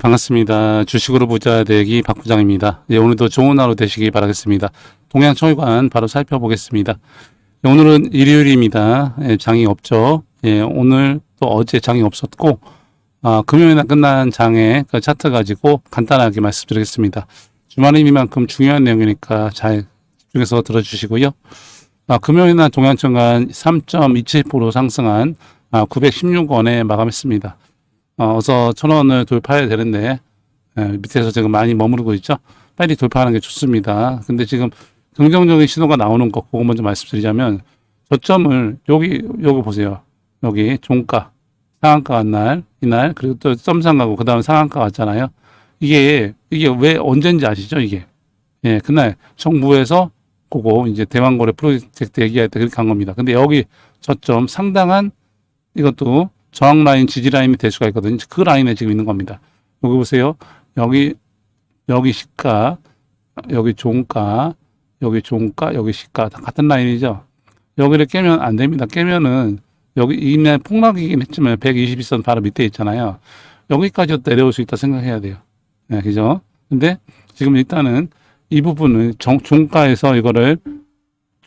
반갑습니다. 주식으로 부자 되기 박 부장입니다. 오늘도 좋은 하루 되시기 바라겠습니다. 동양철관 바로 살펴보겠습니다. 오늘은 일요일입니다. 장이 없죠. 오늘 또 어제 장이 없었고, 금요일날 끝난 장의 그 차트 가지고 간단하게 말씀드리겠습니다. 주말이니만큼 중요한 내용이니까 잘 집중해서 들어주시고요. 금요일날 동양철관 3.27% 상승한 916원에 마감했습니다. 어서 1,000원을 돌파해야 되는데, 밑에서 지금 많이 머무르고 있죠. 빨리 돌파하는 게 좋습니다. 근데 지금 긍정적인 신호가 나오는 거, 그거 먼저 말씀드리자면, 저점을, 여기 보세요. 여기 종가, 상한가 간 날, 이날, 그리고 또 점상 가고, 그 다음에 상한가 갔잖아요. 이게 왜 언제인지 아시죠? 이게. 그날 정부에서 그거 이제 대왕거래 프로젝트 얘기할 때 그렇게 간 겁니다. 근데 여기 저점 상당한 이것도 저항 라인, 지지 라인이 될 수가 있거든요. 그 라인에 지금 있는 겁니다. 여기 보세요. 여기 시가, 여기 종가, 여기 시가 다 같은 라인이죠. 여기를 깨면 안 됩니다. 깨면은 여기 이날 폭락이긴 했지만 122선 바로 밑에 있잖아요. 여기까지 내려올 수 있다 생각해야 돼요. 그죠? 근데 지금 일단은 이 부분은 종가에서 이거를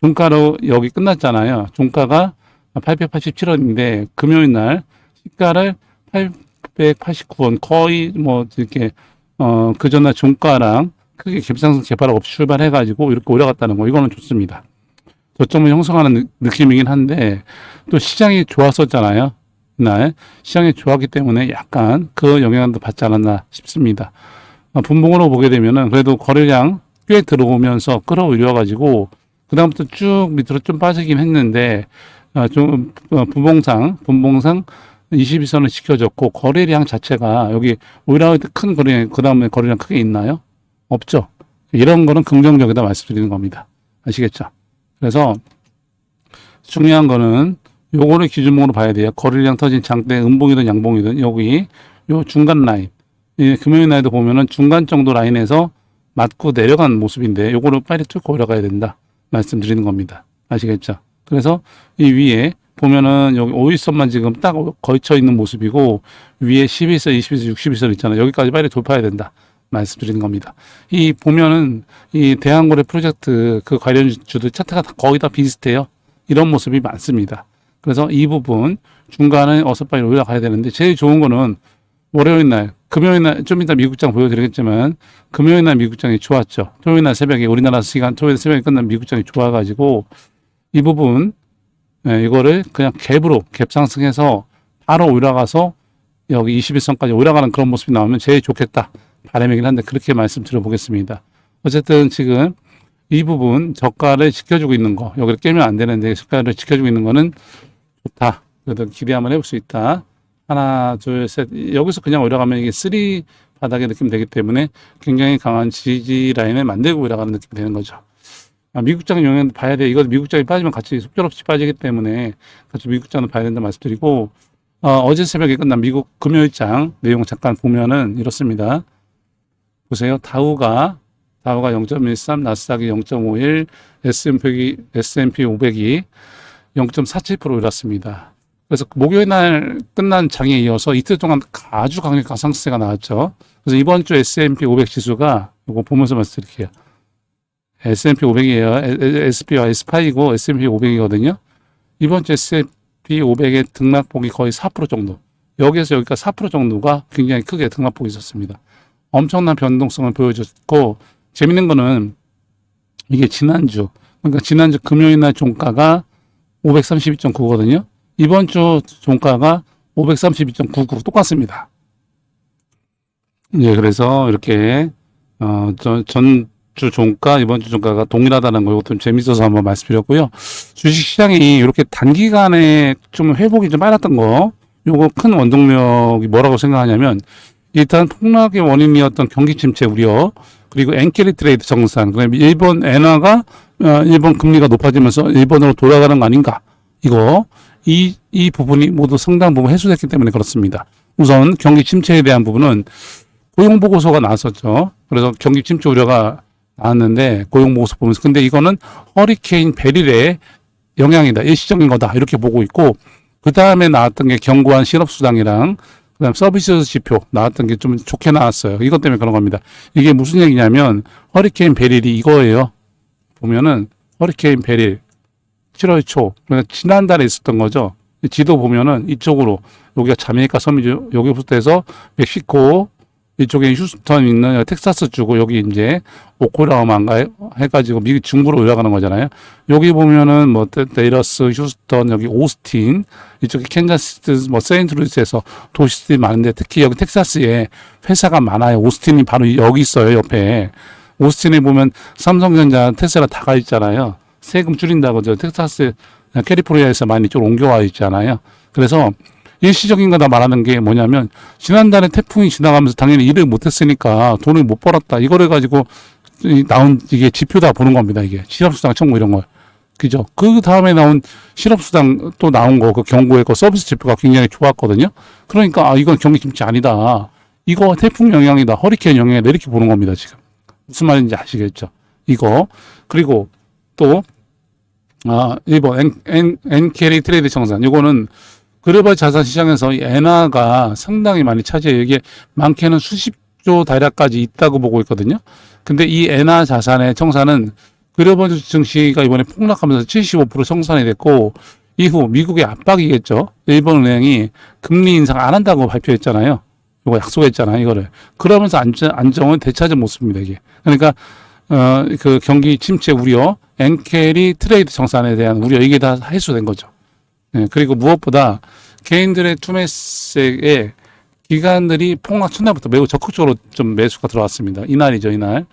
종가로 여기 끝났잖아요. 종가가 887원인데 금요일 날 시가를 889원 거의 뭐 이렇게 그 전날 종가랑 크게 갭상승 개파락 없이 출발해가지고 이렇게 올라갔다는 거, 이거는 좋습니다. 저점을 형성하는 느낌이긴 한데 또 시장이 좋았었잖아요. 이날 시장이 좋았기 때문에 약간 그 영향도 받지 않았나 싶습니다. 분봉으로 보게 되면은 그래도 거래량 꽤 들어오면서 끌어올려가지고 그 다음부터 쭉 밑으로 좀 빠지긴 했는데 좀 분봉상 22선을 지켜줬고, 거래량 자체가 여기 오히려 큰 거래량, 그 다음에 거래량 크게 있나요? 없죠. 이런 거는 긍정적이다 말씀드리는 겁니다. 아시겠죠? 그래서 중요한 거는 요거를 기준으로 봐야 돼요. 거래량 터진 장대 음봉이든 양봉이든 여기 요 중간 라인, 금요일 날도 보면은 중간 정도 라인에서 맞고 내려간 모습인데 요거를 빨리 뚫고 올라가야 된다 말씀드리는 겁니다. 아시겠죠? 그래서 이 위에 보면은 여기 5일선만 지금 딱 걸쳐 있는 모습이고, 위에 11선, 21선, 61선 있잖아요. 여기까지 빨리 돌파해야 된다 말씀드리는 겁니다. 이 보면은 이 대한거래 프로젝트 그 관련주들 차트가 거의 다 비슷해요. 이런 모습이 많습니다. 그래서 이 부분 중간에 어서 빨리 올라가야 되는데, 제일 좋은 거는 월요일 날, 금요일 날 좀 이따 미국장 보여드리겠지만 금요일 날 미국장이 좋았죠. 토요일 날 새벽에 우리나라 시간 토요일 새벽에 끝난 미국장이 좋아가지고 이 부분 이거를 그냥 갭 상승해서 바로 올라가서 여기 21선까지 올라가는 그런 모습이 나오면 제일 좋겠다 바람이긴 한데, 그렇게 말씀드려 보겠습니다. 어쨌든 지금 이 부분 저가를 지켜주고 있는 거, 여기를 깨면 안 되는데 저가를 지켜주고 있는 거는 좋다. 그래도 기대 한번 해볼 수 있다. 하나, 둘, 셋. 여기서 그냥 올라가면 이게 3 바닥의 느낌 되기 때문에 굉장히 강한 지지 라인을 만들고 올라가는 느낌이 되는 거죠. 미국장 영향도 봐야 돼. 이거 미국장이 빠지면 같이 속절없이 빠지기 때문에 같이 미국장도 봐야 된다 말씀드리고, 어제 새벽에 끝난 미국 금요일장 내용 잠깐 보면은 이렇습니다. 보세요. 다우가 0.13, 나스닥이 0.51, S&P 500이 0.47% 올랐습니다. 그래서 목요일 날 끝난 장에 이어서 이틀 동안 아주 강력한 상승세가 나왔죠. 그래서 이번 주 S&P 500 지수가 이거 보면서 말씀드릴게요. S&P 500이에요. SP와 S5이고 S&P 500이거든요. 이번 주 S&P 500의 등락폭이 거의 4% 정도. 여기에서 여기까지 4% 정도가 굉장히 크게 등락폭이 있었습니다. 엄청난 변동성을 보여줬고, 재밌는 거는 이게 지난주 금요일 날 종가가 532.9거든요. 이번 주 종가가 532.99 똑같습니다. 그래서 이렇게 전주 종가, 이번 주 종가가 동일하다는 거, 좀 재밌어서 한번 말씀드렸고요. 주식시장이 이렇게 단기간에 좀 회복이 좀 빨랐던 거, 요거 큰 원동력이 뭐라고 생각하냐면, 일단 폭락의 원인이었던 경기 침체 우려, 그리고 엔캐리 트레이드 정산, 그다음에 일본 엔화가 일본 금리가 높아지면서 일본으로 돌아가는 거 아닌가, 이 부분이 모두 상당 부분 해소됐기 때문에 그렇습니다. 우선 경기 침체에 대한 부분은 고용보고서가 나왔었죠. 그래서 경기 침체 우려가 나왔는데 고용보고서 보면서, 근데 이거는 허리케인 베릴의 영향이다, 일시적인 거다, 이렇게 보고 있고, 그 다음에 나왔던 게 견고한 실업수당이랑 그다음 서비스 지표 나왔던 게 좀 좋게 나왔어요. 이것 때문에 그런 겁니다. 이게 무슨 얘기냐면 허리케인 베릴이 이거예요. 보면은 허리케인 베릴 7월 초, 그러니까 지난달에 있었던 거죠. 지도 보면은 이쪽으로 여기가 자메이카 섬이죠. 여기부터 해서 멕시코 이쪽에 휴스턴 있는 텍사스 주고 여기 이제 오클라호마인가 해가지고 미국 중부로 올라가는 거잖아요. 여기 보면은 뭐 데이러스, 휴스턴, 여기 오스틴 이쪽에 캔자스, 뭐 세인트루이스에서 도시들이 많은데 특히 여기 텍사스에 회사가 많아요. 오스틴이 바로 여기 있어요. 옆에 오스틴에 보면 삼성전자, 테슬라 다 가 있잖아요. 세금 줄인다고 저 텍사스, 캘리포니아에서 많이 좀 옮겨와 있잖아요. 그래서 일시적인 거다 말하는 게 뭐냐면 지난달에 태풍이 지나가면서 당연히 일을 못했으니까 돈을 못 벌었다. 이거를 가지고 나온 이게 지표다 보는 겁니다. 이게 실업수당 청구 이런 걸. 그죠? 그 다음에 나온 실업수당 또 나온 거, 그 경고의 그 서비스 지표가 굉장히 좋았거든요. 그러니까 아, 이건 경기 침체 아니다. 이거 태풍 영향이다. 허리케인 영향이다. 이렇게 보는 겁니다. 지금. 무슨 말인지 아시겠죠? 이거. 그리고 또 일본 엔캐리 트레이드 청산. 이거는 글로벌 자산 시장에서 이 엔화가 상당히 많이 차지해요. 이게 많게는 수십조 달러까지 있다고 보고 있거든요. 근데 이 엔화 자산의 청산은 글로벌 증시가 이번에 폭락하면서 75% 청산이 됐고 이후 미국의 압박이겠죠. 일본은행이 금리 인상 안 한다고 발표했잖아요. 이거 약속했잖아요. 이거를. 그러면서 안정은 되찾은 모습입니다. 이게. 그러니까 그 경기 침체 우려, 엔캐리 트레이드 청산에 대한 우려 이게 다 해소된 거죠. 네, 그리고 무엇보다 개인들의 투매세에 기관들이 폭락 첫날부터 매우 적극적으로 좀 매수가 들어왔습니다. 이날이죠, 이날.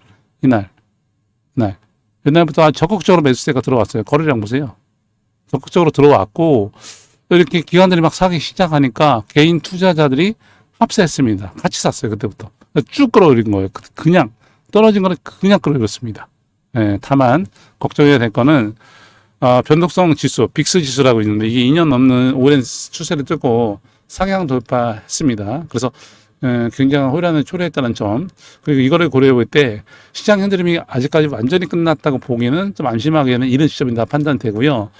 옛날부터 적극적으로 매수세가 들어왔어요. 거래량 보세요. 적극적으로 들어왔고, 이렇게 기관들이 막 사기 시작하니까 개인 투자자들이 합세했습니다. 같이 샀어요, 그때부터. 쭉 끌어올린 거예요. 그냥, 떨어진 거는 그냥 끌어올렸습니다. 네, 다만, 걱정해야 될 거는, 변동성 지수, 빅스 지수라고 있는데 이게 2년 넘는 오랜 추세를 뚫고 상향 돌파했습니다. 그래서 굉장한 혼란을 초래했다는 점. 그리고 이거를 고려해 볼 때 시장 흔들림이 아직까지 완전히 끝났다고 보기에는 좀 안심하기에는 이른 시점이다 판단되고요.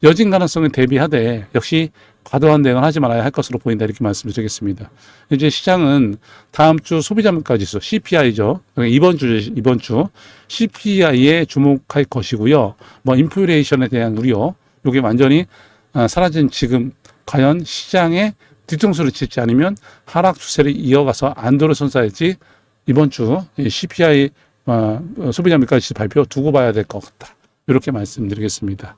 여진 가능성을 대비하되 역시 과도한 대응을 하지 말아야 할 것으로 보인다 이렇게 말씀을 드리겠습니다. 이제 시장은 다음 주 소비자 물가 지수 CPI죠. 이번 주 CPI에 주목할 것이고요. 뭐 인플레이션에 대한 우려, 이게 완전히 사라진 지금 과연 시장에 뒤통수를 칠지 아니면 하락 추세를 이어가서 안도를 선사할지 이번 주 CPI 소비자 물가 지수 발표 두고 봐야 될 것 같다. 이렇게 말씀드리겠습니다.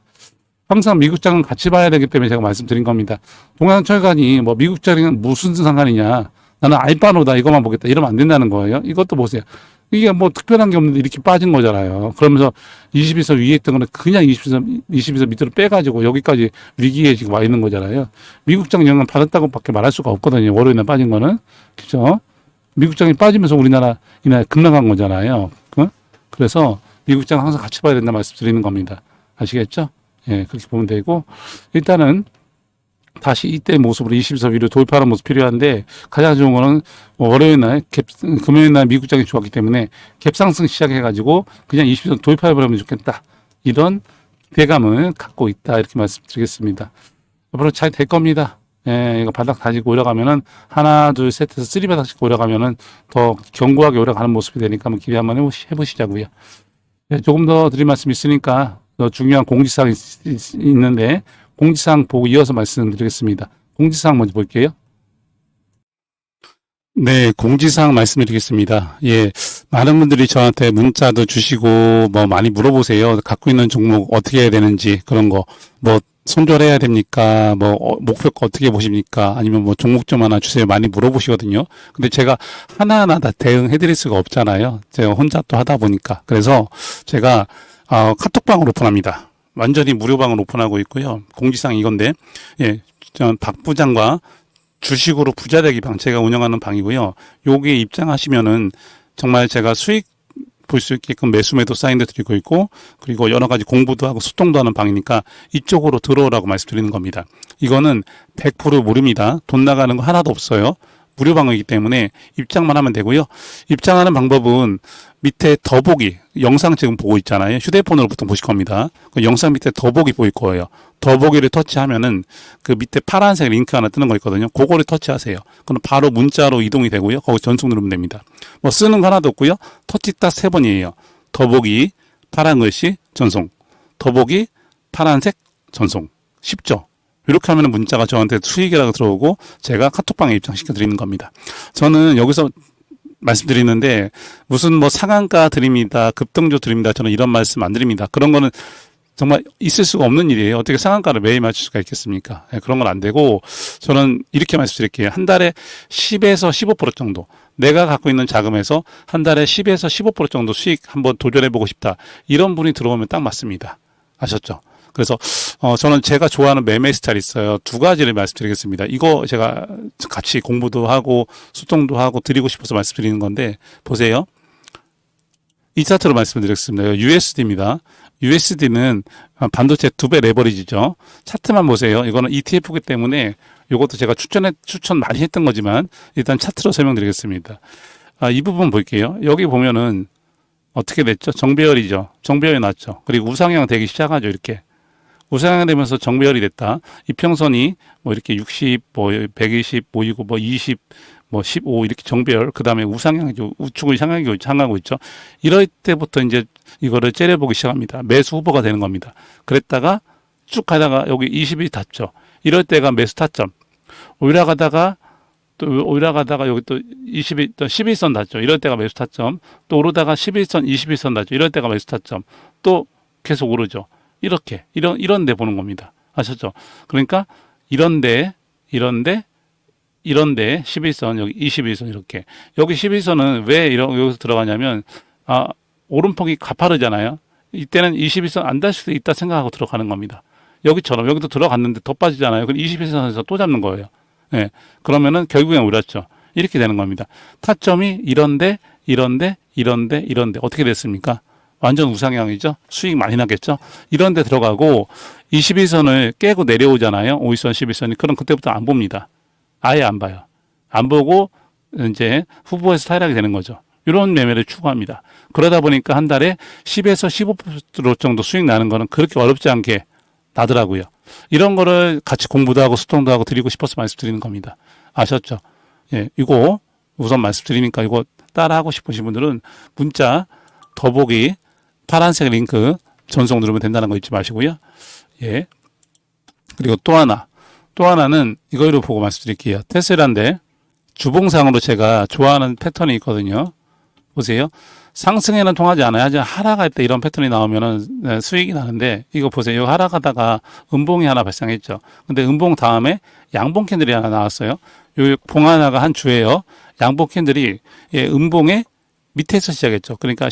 항상 미국장은 같이 봐야 되기 때문에 제가 말씀드린 겁니다. 동양철관이 뭐 미국장은 무슨 상관이냐. 나는 알바노다 이것만 보겠다. 이러면 안 된다는 거예요. 이것도 보세요. 이게 뭐 특별한 게 없는데 이렇게 빠진 거잖아요. 그러면서 20에서 위에 있던 거는 그냥 20에서 밑으로 빼가지고 여기까지 위기에 지금 와 있는 거잖아요. 미국장 영향 받았다고 밖에 말할 수가 없거든요. 월요일에 빠진 거는. 그죠? 미국장이 빠지면서 우리나라 이날 급락한 거잖아요. 그래서 미국장 항상 같이 봐야 된다 말씀드리는 겁니다. 아시겠죠? 예, 그렇게 보면 되고, 일단은 다시 이때 모습으로 20에서 위로 돌파하는 모습 필요한데, 가장 좋은 거는 월요일 날, 금요일 날 미국장이 좋았기 때문에 갭상승 시작해가지고 그냥 20에서 돌파해버리면 좋겠다. 이런 기대감을 갖고 있다. 이렇게 말씀드리겠습니다. 앞으로 잘 될 겁니다. 예, 이거 바닥 다지고 올라가면은 하나, 둘, 셋에서 쓰리 바닥씩 올라가면은 더 견고하게 올라가는 모습이 되니까 한번 기대 한번 해보시자고요. 예, 조금 더 드릴 말씀 있으니까 더 중요한 공지사항이 있는데 공지사항 보고 이어서 말씀드리겠습니다. 공지사항 먼저 볼게요. 네, 공지사항 말씀드리겠습니다. 예, 많은 분들이 저한테 문자도 주시고 뭐 많이 물어보세요. 갖고 있는 종목 어떻게 해야 되는지 그런 거 뭐 손절해야 됩니까? 뭐 목표가 어떻게 보십니까? 아니면 뭐 종목 좀 하나 주세요. 많이 물어보시거든요. 근데 제가 하나하나 다 대응해 드릴 수가 없잖아요. 제가 혼자 또 하다 보니까. 그래서 제가 카톡방을 오픈합니다. 완전히 무료방을 오픈하고 있고요. 공지사항 이건데, 예, 박 부장과 주식으로 부자 되기 방 제가 운영하는 방이고요. 여기에 입장하시면은 정말 제가 수익 볼 수 있게끔 매수매도 사인도 드리고 있고, 그리고 여러 가지 공부도 하고 소통도 하는 방이니까 이쪽으로 들어오라고 말씀드리는 겁니다. 이거는 100% 무료입니다. 돈 나가는 거 하나도 없어요. 무료방이기 때문에 입장만 하면 되고요. 입장하는 방법은 밑에 더보기, 영상 지금 보고 있잖아요. 휴대폰으로 보통 보실 겁니다. 그 영상 밑에 더보기 보일 거예요. 더보기를 터치하면은 그 밑에 파란색 링크 하나 뜨는 거 있거든요. 그거를 터치하세요. 그럼 바로 문자로 이동이 되고요. 거기 전송 누르면 됩니다. 뭐 쓰는 거 하나도 없고요. 터치 딱 3번이에요. 더보기, 파란 글씨, 전송. 더보기, 파란색, 전송. 쉽죠? 이렇게 하면 문자가 저한테 수익이라고 들어오고 제가 카톡방에 입장시켜 드리는 겁니다. 저는 여기서 말씀드리는데 무슨 뭐 상한가 드립니다. 급등조 드립니다. 저는 이런 말씀 안 드립니다. 그런 거는 정말 있을 수가 없는 일이에요. 어떻게 상한가를 매일 맞출 수가 있겠습니까? 네, 그런 건 안 되고 저는 이렇게 말씀드릴게요. 한 달에 10에서 15% 정도 내가 갖고 있는 자금에서 한 달에 10에서 15% 정도 수익 한번 도전해보고 싶다. 이런 분이 들어오면 딱 맞습니다. 아셨죠? 그래서 저는 제가 좋아하는 매매 스타일이 있어요. 두 가지를 말씀드리겠습니다. 이거 제가 같이 공부도 하고 소통도 하고 드리고 싶어서 말씀드리는 건데 보세요. 이 차트로 말씀드리겠습니다. USD입니다. USD는 반도체 2배 레버리지죠. 차트만 보세요. 이거는 ETF이기 때문에 이것도 제가 추천 많이 했던 거지만 일단 차트로 설명드리겠습니다. 이 부분 볼게요. 여기 보면은 어떻게 됐죠? 정배열이죠. 정배열이 났죠. 그리고 우상향 되기 시작하죠. 이렇게. 우상향 되면서 정배열이 됐다. 이평선이 뭐 이렇게 60, 뭐 120 보이고 뭐 20, 뭐 15 이렇게 정배열. 그 다음에 우상향이죠. 우측을 향하고 있죠. 이럴 때부터 이제 이거를 째려보기 시작합니다. 매수 후보가 되는 겁니다. 그랬다가 쭉 가다가 여기 20이 닿죠. 이럴 때가 매수 타점. 올라가다가 여기 또 11선 닿죠. 이럴 때가 매수 타점. 또 오르다가 11선, 21선 닿죠. 이럴 때가 매수 타점. 또 계속 오르죠. 이렇게 이런 데 보는 겁니다. 아셨죠? 그러니까 이런데 11선 여기 21선 이렇게 여기 11선은 왜 여기서 들어가냐면 오름폭이 가파르잖아요. 이때는 21선 안 닿을 수도 있다 생각하고 들어가는 겁니다. 여기처럼 여기도 들어갔는데 더 빠지잖아요. 그럼 21선에서 또 잡는 거예요. 네. 그러면은 결국엔 오랐죠. 이렇게 되는 겁니다. 타점이 이런데 어떻게 됐습니까? 완전 우상향이죠. 수익 많이 나겠죠. 이런 데 들어가고 21선을 깨고 내려오잖아요. 5일선, 11선이. 그럼 그때부터 안 봅니다. 아예 안 봐요. 안 보고 이제 후보에서 탈락이 되는 거죠. 이런 매매를 추구합니다. 그러다 보니까 한 달에 10에서 15% 정도 수익 나는 거는 그렇게 어렵지 않게 나더라고요. 이런 거를 같이 공부도 하고 소통도 하고 드리고 싶어서 말씀드리는 겁니다. 아셨죠? 예, 이거 우선 말씀드리니까 이거 따라하고 싶으신 분들은 문자 더보기 파란색 링크 전송 누르면 된다는 거 잊지 마시고요. 예. 그리고 또 하나는 이거로 보고 말씀드릴게요. 테슬라인데 주봉상으로 제가 좋아하는 패턴이 있거든요. 보세요. 상승에는 통하지 않아요. 하지만 하락할 때 이런 패턴이 나오면은 수익이 나는데 이거 보세요. 여기 하락하다가 음봉이 하나 발생했죠. 근데 음봉 다음에 양봉 캔들이 하나 나왔어요. 요 봉 하나가 한 주예요. 양봉 캔들이 음봉의 밑에서 시작했죠. 그러니까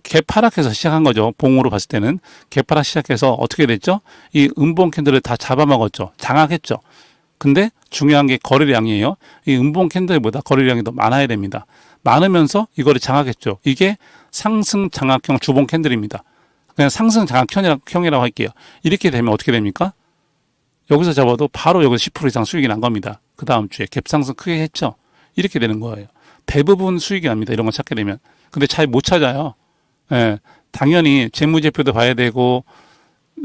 개파락해서 시작한 거죠. 봉으로 봤을 때는 개파락 시작해서 어떻게 됐죠? 이 음봉 캔들을 다 잡아먹었죠. 장악했죠. 근데 중요한 게 거래량이에요. 이 음봉 캔들보다 거래량이 더 많아야 됩니다. 많으면서 이거를 장악했죠. 이게 상승 장악형 주봉 캔들입니다. 그냥 상승 장악형이라고 할게요. 이렇게 되면 어떻게 됩니까? 여기서 잡아도 바로 여기서 10% 이상 수익이 난 겁니다. 그 다음 주에 갭상승 크게 했죠. 이렇게 되는 거예요. 대부분 수익이 납니다. 이런 거 찾게 되면. 근데 잘 못 찾아요. 예, 당연히 재무제표도 봐야 되고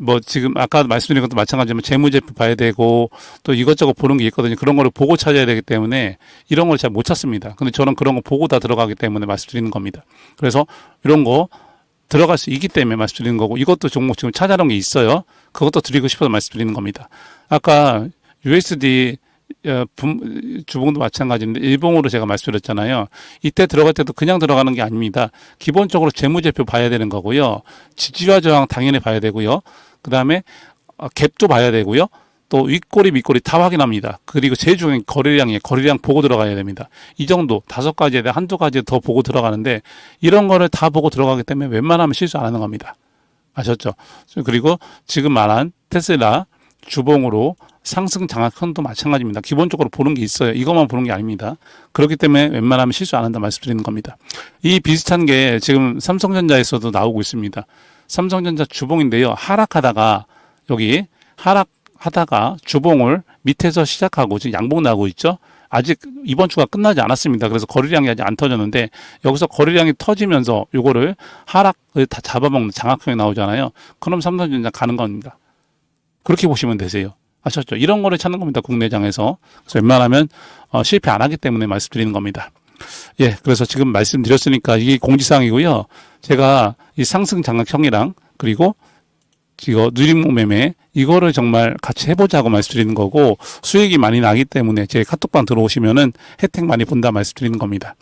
뭐 지금 아까 말씀드린 것도 마찬가지지만 재무제표 봐야 되고 또 이것저것 보는 게 있거든요. 그런 거를 보고 찾아야 되기 때문에 이런 걸 잘 못 찾습니다. 근데 저는 그런 거 보고 다 들어가기 때문에 말씀드리는 겁니다. 그래서 이런 거 들어갈 수 있기 때문에 말씀드리는 거고 이것도 종목 지금 찾아놓은 게 있어요. 그것도 드리고 싶어서 말씀드리는 겁니다. 아까 USD 주봉도 마찬가지인데 일봉으로 제가 말씀드렸잖아요. 이때 들어갈 때도 그냥 들어가는 게 아닙니다. 기본적으로 재무제표 봐야 되는 거고요. 지지와 저항 당연히 봐야 되고요. 그 다음에 갭도 봐야 되고요. 또 윗꼬리 밑꼬리 다 확인합니다. 그리고 제일 중요한 거래량이에요. 거래량 보고 들어가야 됩니다. 이 정도 5가지에 대해 한두 가지 더 보고 들어가는데 이런 거를 다 보고 들어가기 때문에 웬만하면 실수 안 하는 겁니다. 아셨죠? 그리고 지금 말한 테슬라 주봉으로 상승 장악형도 마찬가지입니다. 기본적으로 보는 게 있어요. 이것만 보는 게 아닙니다. 그렇기 때문에 웬만하면 실수 안 한다 말씀드리는 겁니다. 이 비슷한 게 지금 삼성전자에서도 나오고 있습니다. 삼성전자 주봉인데요. 하락하다가 여기 하락하다가 주봉을 밑에서 시작하고 지금 양봉 나고 있죠. 아직 이번 주가 끝나지 않았습니다. 그래서 거래량이 아직 안 터졌는데 여기서 거래량이 터지면서 요거를 하락을 다 잡아먹는 장악형이 나오잖아요. 그럼 삼성전자 가는 겁니다. 그렇게 보시면 되세요. 아셨죠? 이런 거를 찾는 겁니다. 국내장에서. 그래서 웬만하면 실패 안 하기 때문에 말씀드리는 겁니다. 예, 그래서 지금 말씀드렸으니까 이게 공지사항이고요. 제가 이 상승 장악형이랑 그리고 이거 누림목 매매 이거를 정말 같이 해보자고 말씀드리는 거고 수익이 많이 나기 때문에 제 카톡방 들어오시면은 혜택 많이 본다 말씀드리는 겁니다.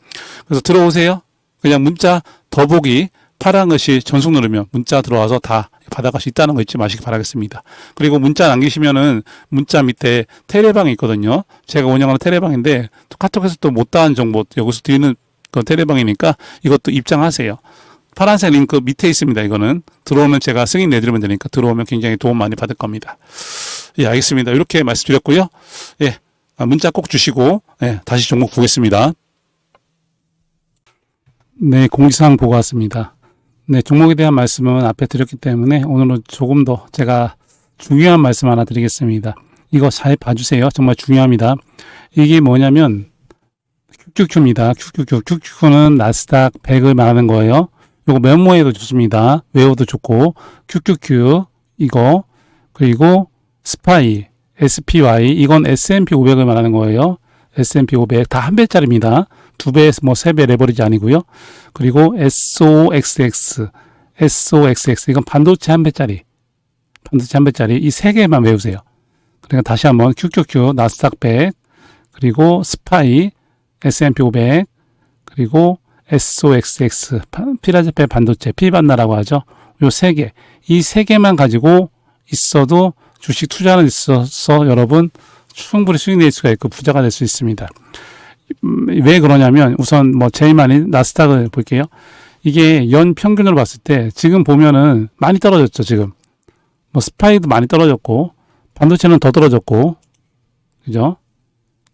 그래서 들어오세요. 그냥 문자 더보기 파란 것이 전송 누르면 문자 들어와서 다 받아갈 수 있다는 거 잊지 마시기 바라겠습니다. 그리고 문자 남기시면은 문자 밑에 테레방이 있거든요. 제가 운영하는 테레방인데 카톡에서 또 못다한 정보 여기서 드리는 그 테레방이니까 이것도 입장하세요. 파란색 링크 밑에 있습니다. 이거는 들어오면 제가 승인 내드리면 되니까 들어오면 굉장히 도움 많이 받을 겁니다. 예, 알겠습니다. 이렇게 말씀드렸고요. 예, 문자 꼭 주시고 예, 다시 종목 보겠습니다. 네, 공지사항 보고 왔습니다. 네, 종목에 대한 말씀은 앞에 드렸기 때문에 오늘은 조금 더 제가 중요한 말씀 하나 드리겠습니다. 이거 잘 봐주세요. 정말 중요합니다. 이게 뭐냐면 QQQ입니다. QQQ. QQQ는 나스닥 100을 말하는 거예요. 요거 메모해도 좋습니다. 외워도 좋고 QQQ 이거 그리고 스파이 SPY 이건 S&P 500을 말하는 거예요. S&P 500 다 한 배짜리입니다. 두 배, 뭐 세 배 레버리지 아니고요. 그리고 SOXX 이건 반도체 한 배짜리. 반도체 한 배짜리 이 세 개만 외우세요. 그러니까 다시 한번 QQQ 나스닥 100 그리고 스파이 S&P 500 그리고 SOXX 필라델피아 반도체 필반나라고 하죠. 요 세 개. 이 세 개만 가지고 있어도 주식 투자는 있어서 여러분 충분히 수익 낼 수가 있고 부자가 될 수 있습니다. 왜 그러냐면 우선 뭐 제일 많이 나스닥을 볼게요. 이게 연 평균으로 봤을 때 지금 보면은 많이 떨어졌죠. 지금 뭐 스파이도 많이 떨어졌고 반도체는 더 떨어졌고 그죠?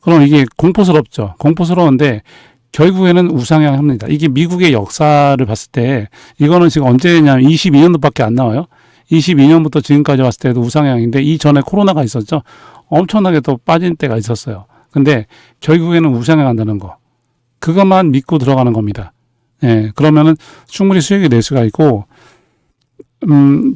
그럼 이게 공포스럽죠. 공포스러운데 결국에는 우상향합니다. 이게 미국의 역사를 봤을 때 이거는 지금 언제냐면 22년도밖에 안 나와요. 22년부터 지금까지 왔을 때도 우상향인데 이전에 코로나가 있었죠. 엄청나게 또 빠진 때가 있었어요. 근데 결국에는 우상향한다는 거. 그것만 믿고 들어가는 겁니다. 예, 그러면은 충분히 수익이 낼 수가 있고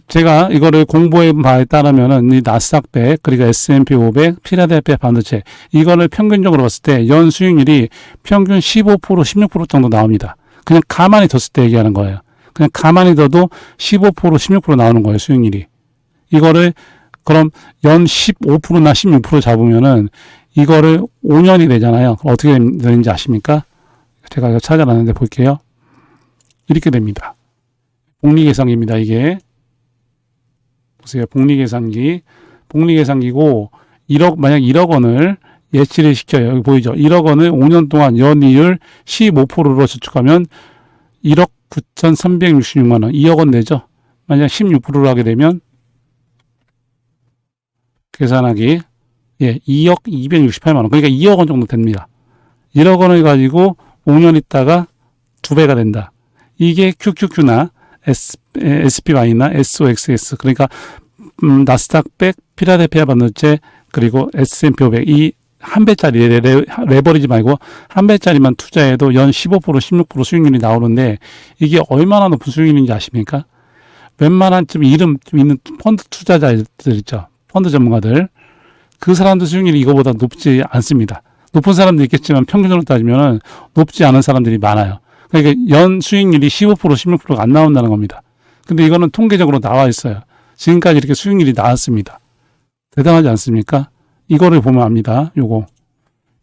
제가 이거를 공부해 바에 따르면은 이 나스닥 100 그리고 S&P 500 필라델피아 반도체 이거를 평균적으로 봤을 때 연 수익률이 평균 15% 16% 정도 나옵니다. 그냥 가만히 뒀을 때 얘기하는 거예요. 그냥 가만히 둬도 15% 16% 나오는 거예요. 수익률이. 이거를 그럼 연 15%나 16% 잡으면은 이거를 5년이 되잖아요. 어떻게 되는지 아십니까? 제가 이거 찾아놨는데 볼게요. 이렇게 됩니다. 복리계산기입니다. 이게 보세요. 복리계산기고 1억 만약 1억 원을 예치를 시켜요. 여기 보이죠? 1억 원을 5년 동안 연이율 15%로 저축하면 1억 9,366만 원, 2억 원 되죠? 만약 16%로 하게 되면 계산하기 2억 268만 원. 그러니까 2억 원 정도 됩니다. 1억 원을 가지고 5년 있다가 2배가 된다. 이게 QQQ나 SPY나 SOXX 그러니까 나스닥 100 필라델피아 반도체 그리고 S&P 500 이 한 배짜리 레버리지 말고 한 배짜리만 투자해도 연 15% 16% 수익률이 나오는데 이게 얼마나 높은 수익률인지 아십니까? 웬만한 좀 이름 좀 있는 펀드 투자자들 있죠. 펀드 전문가들 그 사람들 수익률이 이거보다 높지 않습니다. 높은 사람도 있겠지만 평균으로 따지면 높지 않은 사람들이 많아요. 그러니까 연 수익률이 15% 16%가 안 나온다는 겁니다. 근데 이거는 통계적으로 나와 있어요. 지금까지 이렇게 수익률이 나왔습니다. 대단하지 않습니까? 이거를 보면 압니다. 요거.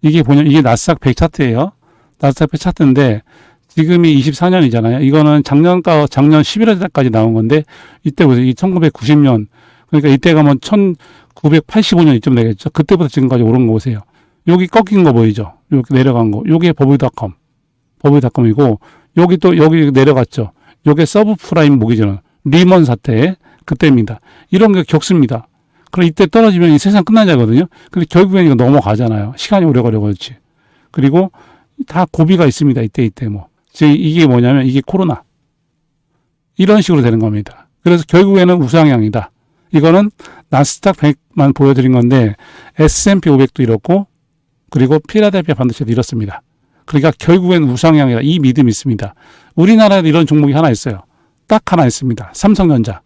이게 나스닥 100 차트예요. 나스닥 100 차트인데 지금이 24년이잖아요. 이거는 작년 11월까지 나온 건데 이때 보세요. 1990년 그러니까 이때가 뭐 1985년 이쯤 되겠죠. 그때부터 지금까지 오른 거 보세요. 여기 꺾인 거 보이죠? 이렇게 내려간 거. 요게 버블닷컴이고 여기 내려갔죠. 요게 서브프라임 모기지는 리먼 사태 그때입니다. 이런 게 겪습니다. 그럼 이때 떨어지면 이 세상 끝나자거든요. 근데 결국엔 이거 넘어가잖아요. 시간이 오래 걸려 그렇지. 그리고 다 고비가 있습니다. 이때 뭐. 즉 이게 뭐냐면 이게 코로나. 이런 식으로 되는 겁니다. 그래서 결국에는 우상향이다. 이거는 나스닥 100만 보여드린 건데 S&P 500도 이렇고 그리고 필라델피아 반도체도 잃었습니다. 그러니까 결국엔 우상향이라 이 믿음이 있습니다. 우리나라에도 이런 종목이 하나 있어요. 딱 하나 있습니다. 삼성전자.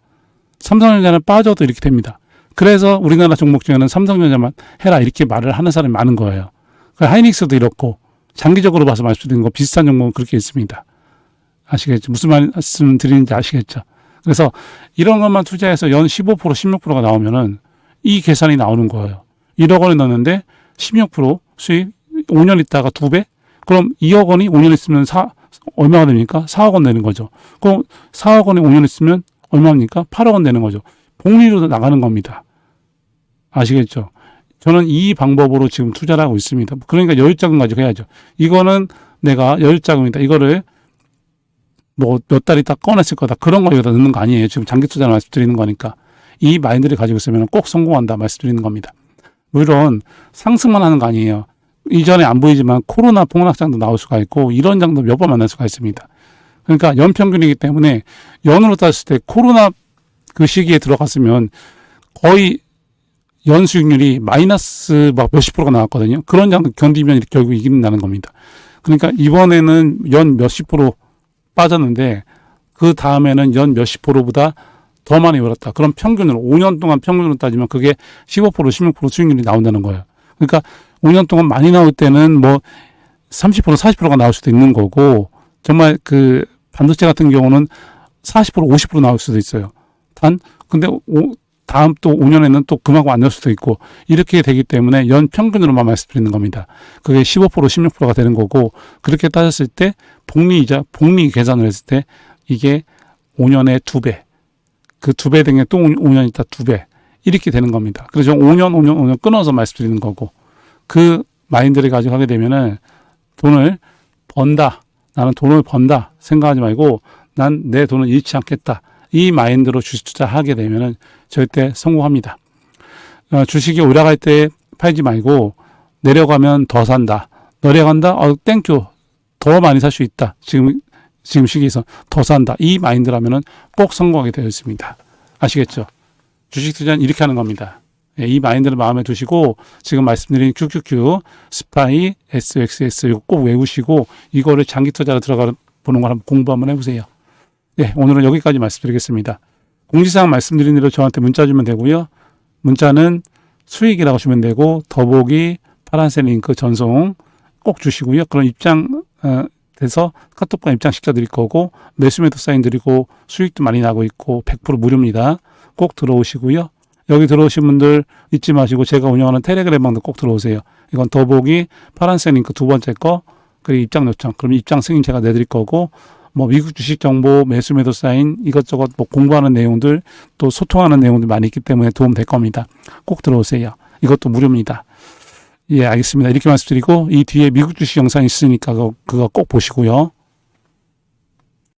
삼성전자는 빠져도 이렇게 됩니다. 그래서 우리나라 종목 중에는 삼성전자만 해라 이렇게 말을 하는 사람이 많은 거예요. 하이닉스도 이렇고 장기적으로 봐서 말씀드리는 거 비슷한 종목은 그렇게 있습니다. 아시겠죠? 무슨 말씀 드리는지 아시겠죠? 그래서 이런 것만 투자해서 연 15%, 16%가 나오면은 이 계산이 나오는 거예요. 1억 원에 넣었는데 16% 수익 5년 있다가 2배? 그럼 2억 원이 5년 있으면 얼마가 됩니까? 4억 원 되는 거죠. 그럼 4억 원에 5년 있으면 얼마입니까? 8억 원 되는 거죠. 복리로 나가는 겁니다. 아시겠죠? 저는 이 방법으로 지금 투자를 하고 있습니다. 그러니까 여유자금 가지고 해야죠. 이거는 내가 여유자금이다. 이거를 뭐 몇 달 있다 꺼냈을 거다. 그런 거 여기다 넣는 거 아니에요. 지금 장기 투자를 말씀드리는 거니까. 이 마인드를 가지고 있으면 꼭 성공한다 말씀드리는 겁니다. 물론 상승만 하는 거 아니에요. 이전에 안 보이지만 코로나 폭락장도 나올 수가 있고 이런 장도 몇 번 만날 수가 있습니다. 그러니까 연평균이기 때문에 연으로 따졌을 때 코로나 그 시기에 들어갔으면 거의 연 수익률이 마이너스 막 몇십 프로가 나왔거든요. 그런 장도 견디면 이렇게 결국 이긴다는 겁니다. 그러니까 이번에는 연 몇십 프로 빠졌는데 그 다음에는 연 몇십 프로보다 더 많이 올랐다. 그럼 평균으로 5년 동안 평균으로 따지면 그게 15%, 16% 수익률이 나온다는 거예요. 그러니까 5년 동안 많이 나올 때는 뭐 30%, 40%가 나올 수도 있는 거고 정말 그 반도체 같은 경우는 40%, 50% 나올 수도 있어요. 근데 다음 또 5년에는 또 그만큼 안 나올 수도 있고 이렇게 되기 때문에 연 평균으로만 말씀드리는 겁니다. 그게 15%, 16%가 되는 거고 그렇게 따졌을 때 복리 계산을 했을 때 이게 5년에 2배. 그 2배 된 게 또 5년 있다 2배. 이렇게 되는 겁니다. 그래서 5년 끊어서 말씀드리는 거고 그 마인드를 가지고 하게 되면은 돈을 번다. 나는 돈을 번다. 생각하지 말고 난 내 돈을 잃지 않겠다. 이 마인드로 주식 투자하게 되면은 절대 성공합니다. 주식이 올라갈 때 팔지 말고 내려가면 더 산다. 내려간다? 땡큐. 더 많이 살 수 있다. 지금 시기에서 더 산다. 이 마인드라면은 꼭 성공하게 되어 있습니다. 아시겠죠? 주식 투자는 이렇게 하는 겁니다. 이 마인드를 마음에 두시고 지금 말씀드린 QQQ, 스파이, SXS 이거 꼭 외우시고 이거를 장기 투자로 들어가 보는 걸 한번 공부 한번 해보세요. 네, 오늘은 여기까지 말씀드리겠습니다. 공지사항 말씀드린 대로 저한테 문자 주면 되고요. 문자는 수익이라고 주면 되고 더보기 파란색 링크 전송 꼭 주시고요. 그런 입장 돼서 카톡방 입장시켜 드릴 거고 매수매도 사인 드리고 수익도 많이 나고 있고 100% 무료입니다. 꼭 들어오시고요. 여기 들어오신 분들 잊지 마시고 제가 운영하는 텔레그램 방도 꼭 들어오세요. 이건 더보기 파란색 링크 두 번째 거 그리고 입장 요청 그럼 입장 승인 제가 내드릴 거고 뭐 미국 주식 정보 매수매도 사인 이것저것 뭐 공부하는 내용들 또 소통하는 내용들 많이 있기 때문에 도움 될 겁니다. 꼭 들어오세요. 이것도 무료입니다. 예, 알겠습니다. 이렇게 말씀드리고 이 뒤에 미국 주식 영상이 있으니까 그거 꼭 보시고요.